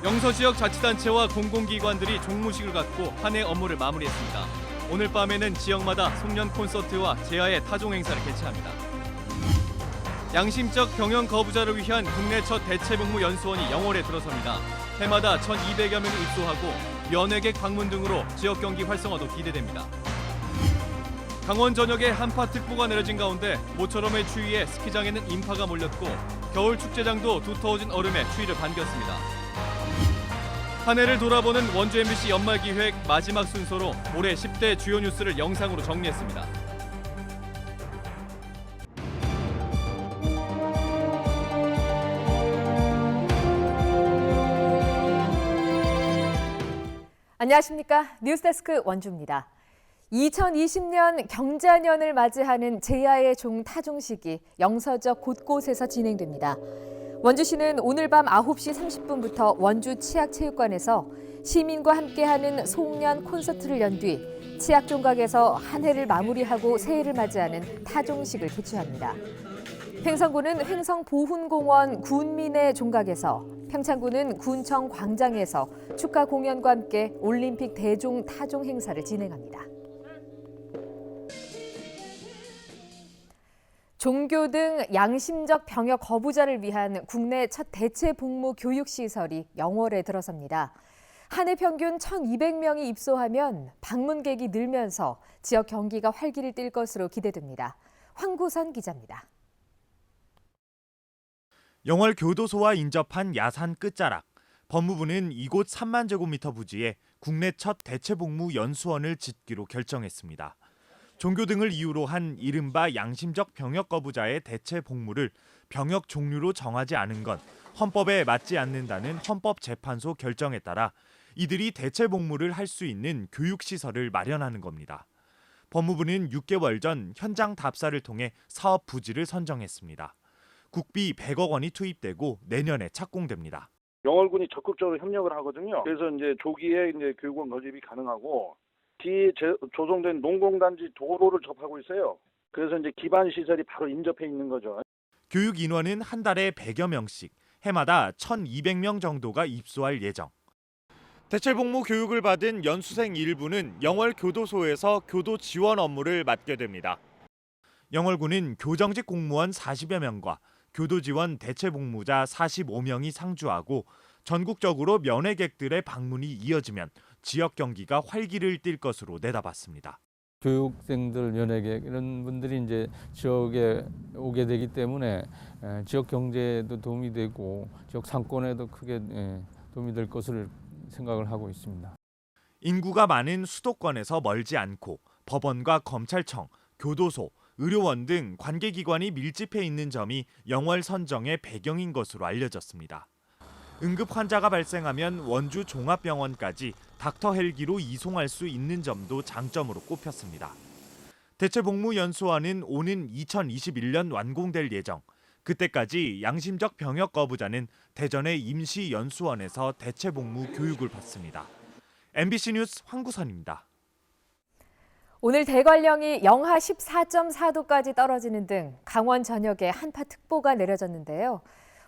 영서 지역 자치단체와 공공기관들이 종무식을 갖고 한 해 업무를 마무리했습니다. 오늘 밤에는 지역마다 송년 콘서트와 제야의 타종 행사를 개최합니다. 양심적 병역 거부자를 위한 국내 첫 대체복무 연수원이 영월에 들어섭니다. 해마다 1,200여 명이 입소하고 연예계 방문 등으로 지역 경기 활성화도 기대됩니다. 강원 전역에 한파특보가 내려진 가운데 모처럼의 추위에 스키장에는 인파가 몰렸고 겨울 축제장도 두터워진 얼음에 추위를 반겼습니다. 한 해를 돌아보는 원주 MBC 연말기획 마지막 순서로 올해 10대 주요 뉴스를 영상으로 정리했습니다. 안녕하십니까. 뉴스데스크 원주입니다. 2020년 경자년을 맞이하는 제야의 종 타종식이 영서적 곳곳에서 진행됩니다. 원주시는 오늘 밤 9시 30분부터 원주 치악체육관에서 시민과 함께하는 송년 콘서트를 연 뒤 치악종각에서 한 해를 마무리하고 새해를 맞이하는 타종식을 개최합니다. 횡성군은 횡성보훈공원 군민의 종각에서, 평창군은 군청 광장에서 축하 공연과 함께 올림픽 대종 타종 행사를 진행합니다. 종교 등 양심적 병역 거부자를 위한 국내 첫 대체 복무 교육 시설이 영월에 들어섭니다. 한 해 평균 1,200명이 입소하면 방문객이 늘면서 지역 경기가 활기를 띨 것으로 기대됩니다. 황구선 기자입니다. 영월 교도소와 인접한 야산 끝자락, 법무부는 이곳 3만 제곱미터 부지에 국내 첫 대체복무 연수원을 짓기로 결정했습니다. 종교 등을 이유로 한 이른바 양심적 병역 거부자의 대체 복무를 병역 종류로 정하지 않은 건 헌법에 맞지 않는다는 헌법재판소 결정에 따라 이들이 대체 복무를 할 수 있는 교육시설을 마련하는 겁니다. 법무부는 6개월 전 현장 답사를 통해 사업 부지를 선정했습니다. 국비 100억 원이 투입되고 내년에 착공됩니다. 영월군이 적극적으로 협력을 하거든요. 그래서 이제 조기에 이제 교육원 건립이 가능하고 조성된 농공단지 도로를 접하고 있어요. 그래서 이제 기반 시설이 바로 인접해 있는 거죠. 교육 인원은 한 달에 100여 명씩, 해마다 1,200명 정도가 입소할 예정. 대체복무 교육을 받은 연수생 일부는 영월 교도소에서 교도 지원 업무를 맡게 됩니다. 영월군은 교정직 공무원 40여 명과 교도 지원 대체복무자 45명이 상주하고 전국적으로 면회객들의 방문이 이어지면 지역 경기가 활기를 띨 것으로 내다봤습니다. 교육생들, 면회객 이런 분들이 이제 지역에 오게 되기 때문에 지역 경제에도 도움이 되고 지역 상권에도 크게 도움이 될 것을 생각을 하고 있습니다. 인구가 많은 수도권에서 멀지 않고 법원과 검찰청, 교도소, 의료원 등 관계기관이 밀집해 있는 점이 영월 선정의 배경인 것으로 알려졌습니다. 응급 환자가 발생하면 원주 종합병원까지 닥터 헬기로 이송할 수 있는 점도 장점으로 꼽혔습니다. 대체복무 연수원은 오는 2021년 완공될 예정. 그때까지 양심적 병역 거부자는 대전의 임시 연수원에서 대체복무 교육을 받습니다. MBC 뉴스 황구선입니다. 오늘 대관령이 영하 14.4도까지 떨어지는 등 강원 전역에 한파특보가 내려졌는데요.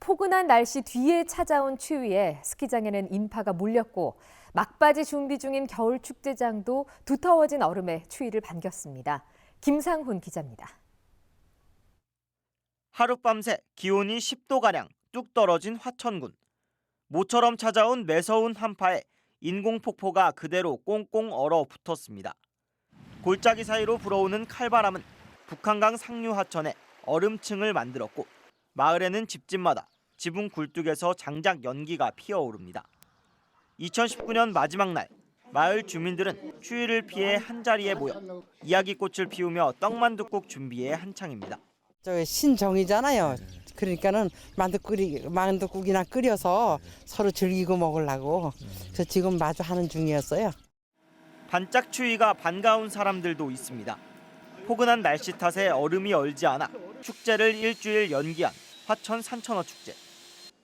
포근한 날씨 뒤에 찾아온 추위에 스키장에는 인파가 몰렸고 막바지 준비 중인 겨울 축제장도 두터워진 얼음에 추위를 반겼습니다. 김상훈 기자입니다. 하룻밤새 기온이 10도가량 뚝 떨어진 화천군. 모처럼 찾아온 매서운 한파에 인공폭포가 그대로 꽁꽁 얼어붙었습니다. 골짜기 사이로 불어오는 칼바람은 북한강 상류 하천에 얼음층을 만들었고 마을에는 집집마다 지붕 굴뚝에서 장작 연기가 피어오릅니다. 2019년 마지막 날 마을 주민들은 추위를 피해 한자리에 모여 이야기꽃을 피우며 떡만둣국 준비에 한창입니다. 저 신정이잖아요. 그러니까는 만둣국이나 끓여서 서로 즐기고 먹으려고 저 지금 마주 하는 중이었어요. 반짝 추위가 반가운 사람들도 있습니다. 포근한 날씨 탓에 얼음이 얼지 않아 축제를 일주일 연기한 화천 산천어 축제.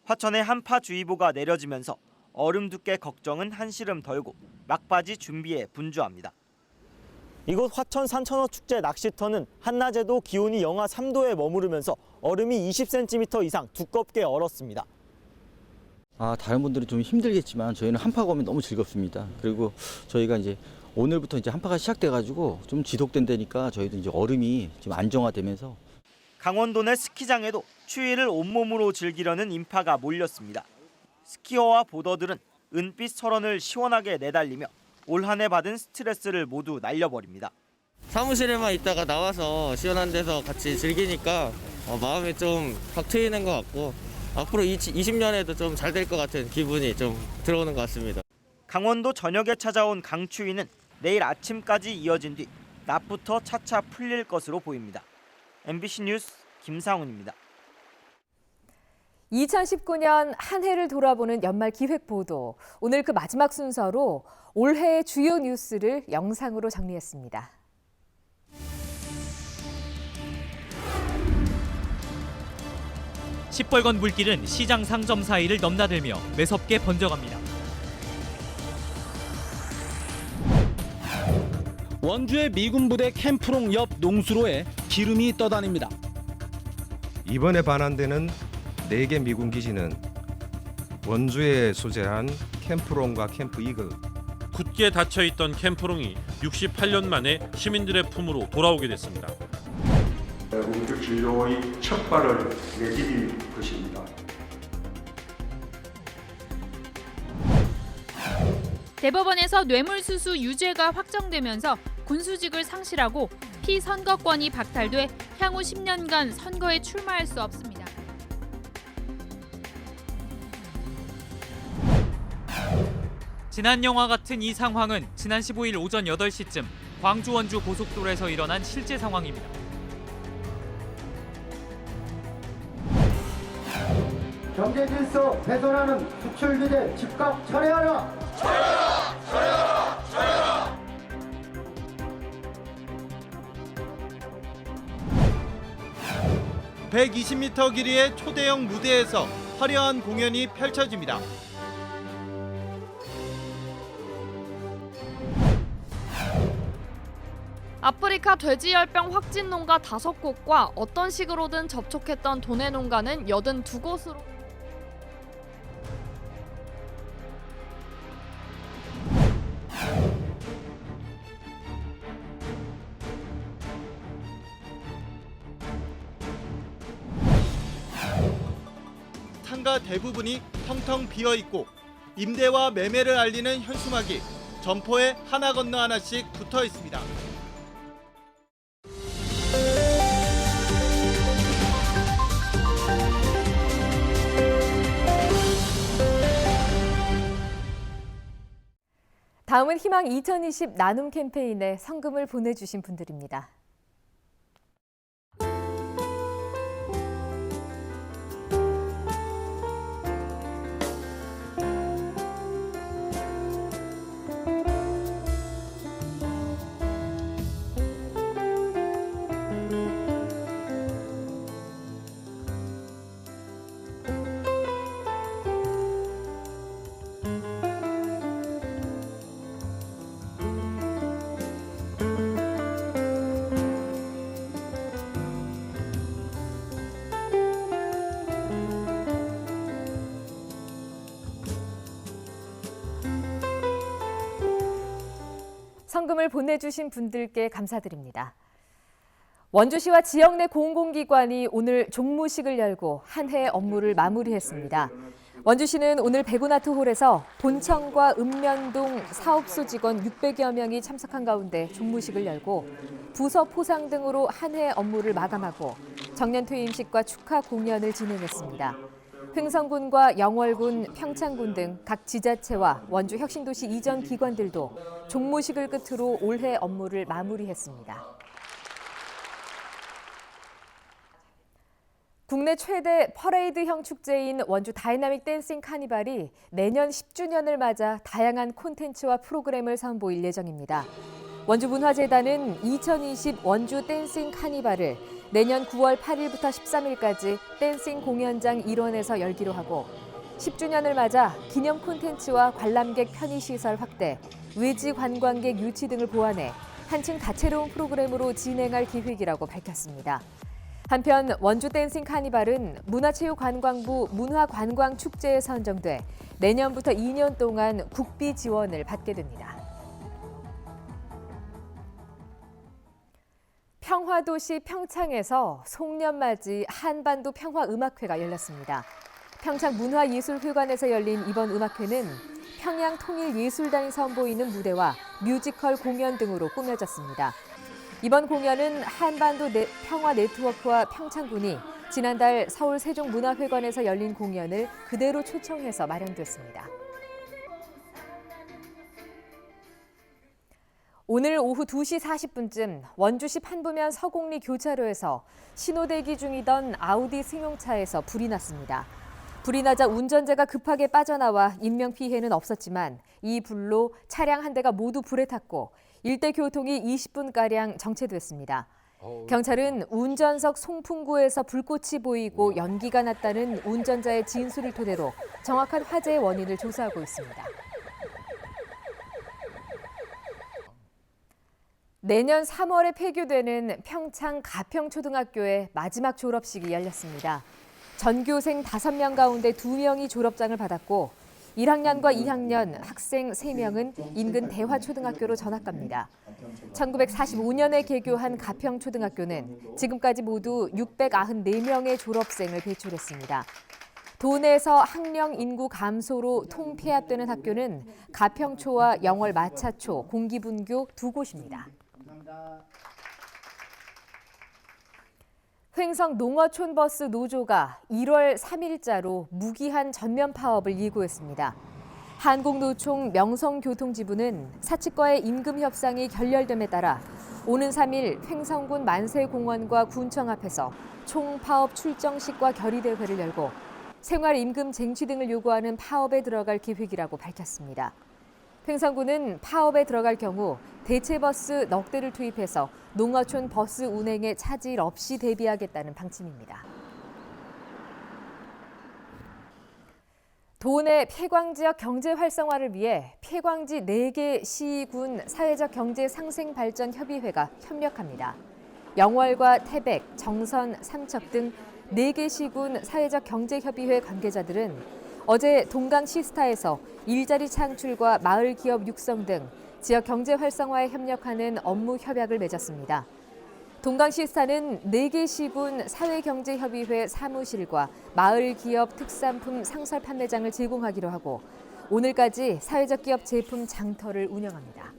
화천에 한파주의보가 내려지면서 얼음 두께 걱정은 한시름 덜고 막바지 준비에 분주합니다. 이곳 화천 산천어 축제 낚시터는 한낮에도 기온이 영하 3도에 머무르면서 얼음이 20cm 이상 두껍게 얼었습니다. 다른 분들은 좀 힘들겠지만 저희는 한파가 오면 너무 즐겁습니다. 그리고 저희가 이제 오늘부터 이제 한파가 시작돼가지고 좀 지속된다니까 저희도 이제 얼음이 좀 안정화되면서 강원도 내 스키장에도 추위를 온몸으로 즐기려는 인파가 몰렸습니다. 스키어와 보더들은 은빛 설원을 시원하게 내달리며 올 한 해 받은 스트레스를 모두 날려버립니다. 사무실에만 있다가 나와서 시원한 데서 같이 즐기니까 마음이 좀 팍 트이는 것 같고 앞으로 20년에도 좀 잘 될 것 같은 기분이 좀 들어오는 것 같습니다. 강원도 전역에 찾아온 강추위는 내일 아침까지 이어진 뒤 낮부터 차차 풀릴 것으로 보입니다. MBC 뉴스 김상훈입니다. 2019년 한 해를 돌아보는 연말 기획 보도. 오늘 그 마지막 순서로 올해의 주요 뉴스를 영상으로 정리했습니다. 시뻘건 물길은 시장 상점 사이를 넘나들며 매섭게 번져갑니다. 원주의 미군 부대 캠프롱 옆 농수로에 기름이 떠다닙니다. 이번에 반환되는 4개 미군 기지는 원주에 소재한 캠프롱과 캠프 이글. 굳게 닫혀있던 캠프롱이 68년 만에 시민들의 품으로 돌아오게 됐습니다. 원주 진로의 첫 발을 내디딜 것입니다. 대법원에서 뇌물수수 유죄가 확정되면서 군수직을 상실하고 피선거권이 박탈돼 향후 10년간 선거에 출마할 수 없습니다. 지난 영화 같은 이 상황은 지난 15일 오전 8시쯤 광주 원주 고속도로에서 일어난 실제 상황입니다. 경제 질서 훼손하는 수출 규제 즉각 철회하라. 철회하라. 철회하라. 철회하라. (120m) 길이의 초대형 무대에서 화려한 공연이 펼쳐집니다. 아프리카 돼지열병 확진 농가 5곳과 어떤 식으로든 접촉했던 도내 농가는 82곳으로 상가 대부분이 텅텅 비어있고 임대와 매매를 알리는 현수막이 점포에 하나 건너 하나씩 붙어 있습니다. 다음은 희망 2020 나눔 캠페인에 성금을 보내주신 분들입니다. 성금을 보내주신 분들께 감사드립니다. 원주시와 지역 내 공공기관이 오늘 종무식을 열고 한 해 업무를 마무리했습니다. 원주시는 오늘 백운아트홀에서 본청과 읍면동 사업소 직원 600여 명이 참석한 가운데 종무식을 열고 부서 포상 등으로 한 해 업무를 마감하고 정년퇴임식과 축하 공연을 진행했습니다. 흥성군과 영월군, 평창군 등 각 지자체와 원주 혁신도시 이전 기관들도 종무식을 끝으로 올해 업무를 마무리했습니다. 국내 최대 퍼레이드형 축제인 원주 다이나믹 댄싱 카니발이 내년 10주년을 맞아 다양한 콘텐츠와 프로그램을 선보일 예정입니다. 원주문화재단은 2020 원주 댄싱 카니발을 내년 9월 8일부터 13일까지 댄싱 공연장 일원에서 열기로 하고 10주년을 맞아 기념 콘텐츠와 관람객 편의시설 확대, 외지 관광객 유치 등을 보완해 한층 다채로운 프로그램으로 진행할 계획이라고 밝혔습니다. 한편 원주 댄싱 카니발은 문화체육관광부 문화관광축제에 선정돼 내년부터 2년 동안 국비 지원을 받게 됩니다. 평화도시 평창에서 송년맞이 한반도 평화음악회가 열렸습니다. 평창 문화예술회관에서 열린 이번 음악회는 평양 통일예술단이 선보이는 무대와 뮤지컬 공연 등으로 꾸며졌습니다. 이번 공연은 한반도 평화 네트워크와 평창군이 지난달 서울 세종문화회관에서 열린 공연을 그대로 초청해서 마련됐습니다. 오늘 오후 2시 40분쯤 원주시 판부면 서곡리 교차로에서 신호대기 중이던 아우디 승용차에서 불이 났습니다. 불이 나자 운전자가 급하게 빠져나와 인명피해는 없었지만 이 불로 차량 한 대가 모두 불에 탔고 일대 교통이 20분가량 정체됐습니다. 경찰은 운전석 송풍구에서 불꽃이 보이고 연기가 났다는 운전자의 진술을 토대로 정확한 화재의 원인을 조사하고 있습니다. 내년 3월에 폐교되는 평창 가평초등학교의 마지막 졸업식이 열렸습니다. 전교생 5명 가운데 2명이 졸업장을 받았고 1학년과 2학년 학생 3명은 인근 대화초등학교로 전학 갑니다. 1945년에 개교한 가평초등학교는 지금까지 모두 694명의 졸업생을 배출했습니다. 도내에서 학령 인구 감소로 통폐합되는 학교는 가평초와 영월 마차초, 공기분교 2곳입니다. 횡성 농어촌버스 노조가 1월 3일자로 무기한 전면 파업을 예고했습니다. 한국노총 명성교통지부는 사측과의 임금 협상이 결렬됨에 따라 오는 3일 횡성군 만세공원과 군청 앞에서 총파업 출정식과 결의대회를 열고 생활임금 쟁취 등을 요구하는 파업에 들어갈 계획이라고 밝혔습니다. 횡성군은 파업에 들어갈 경우 대체버스 넉 대를 투입해서 농어촌 버스 운행에 차질 없이 대비하겠다는 방침입니다. 도내 폐광 지역 경제 활성화를 위해 폐광지 4개 시군 사회적 경제 상생 발전 협의회가 협력합니다. 영월과 태백, 정선, 삼척 등 4개 시군 사회적 경제 협의회 관계자들은 어제 동강시스타에서 일자리 창출과 마을 기업 육성 등 지역 경제 활성화에 협력하는 업무 협약을 맺었습니다. 동강시스타는 4개 시군 사회경제협의회 사무실과 마을 기업 특산품 상설 판매장을 제공하기로 하고 오늘까지 사회적 기업 제품 장터를 운영합니다.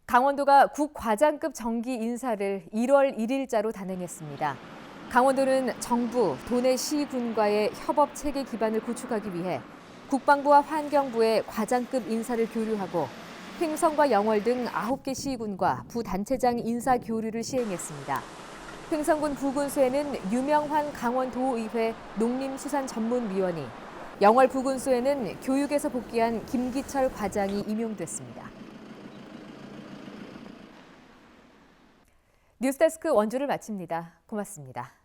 강원도가 국과장급 정기 인사를 1월 1일자로 단행했습니다. 강원도는 정부, 도내 시군과의 협업 체계 기반을 구축하기 위해 국방부와 환경부의 과장급 인사를 교류하고 횡성과 영월 등 9개 시군과 부단체장 인사 교류를 시행했습니다. 횡성군 부군수에는 유명환 강원도의회 농림수산전문위원이, 영월 부군수에는 교육에서 복귀한 김기철 과장이 임용됐습니다. 뉴스데스크 원주를 마칩니다. 고맙습니다.